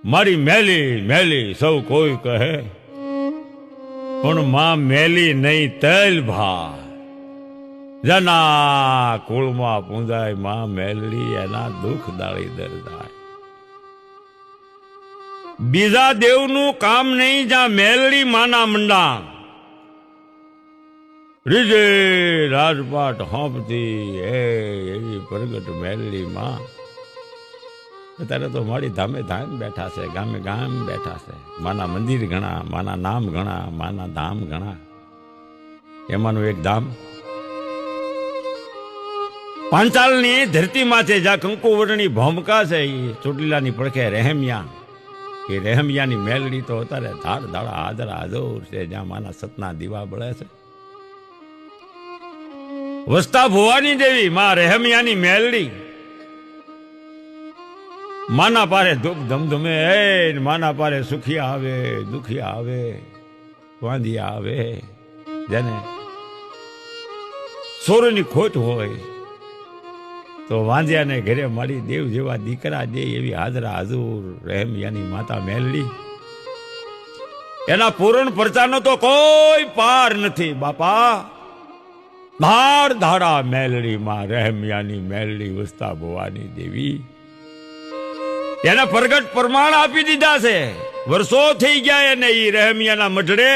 મારી મેલી મેલી સૌ કોઈ કહે, પણ માં મેલી નહીં તેલ ભા. જેના કુળમાં પૂંજાય માં મેલડી, એના દુઃખ દાળી દરદાય. બીજા દેવનું કામ નહીં, જ્યાં મેલડી માના મંડા. રીજે રાજપાટ હોંપતી એ એવી પ્રગટ મેલડી માં. અત્યારે તો મારી ધામે ધામ બેઠા છે, ગામે ગામ બેઠા છે. માના મંદિર ઘણા, માના નામ ઘણા, માના ધામ ઘણા. એમાંનું એક ધામ પાંચાલની ધરતીમાં છે, જ્યાં કંકુવર્ણી ભોમકા છે. એ ચોટીલાની પડખે રહેમિયા. એ રહેમિયાની મેલડી તો અત્યારે ધાડ ધાડા હાજર હાજર છે, જ્યાં માના સતના દીવા બળે છે. વસ્તા ભુવાની દેવી માં રહેમિયાની મેલડી. માના પારે દુઃખ ધમધમે, માના પારે સુખિયા આવે, દુખિયા આવે, વાંધિયા આવે. જેને સોરની ખોટ હોય તો વાંધિયાને ઘરે મારી દેવ જેવા દીકરા દે, એવી હાજરા હાજુર રહેમિયાની માતા મેલડી. એના પૂરણ પરચાનો તો કોઈ પાર નથી બાપા. ધાડ ધાડા મેલડી માં રહેમિયાની મેલડી, વસ્તા ભવાની દેવી. એના પ્રગટ પ્રમાણ આપી દીધા છે. વર્ષો થઈ ગયા એને ઈ રહેમિયાના મઢડે.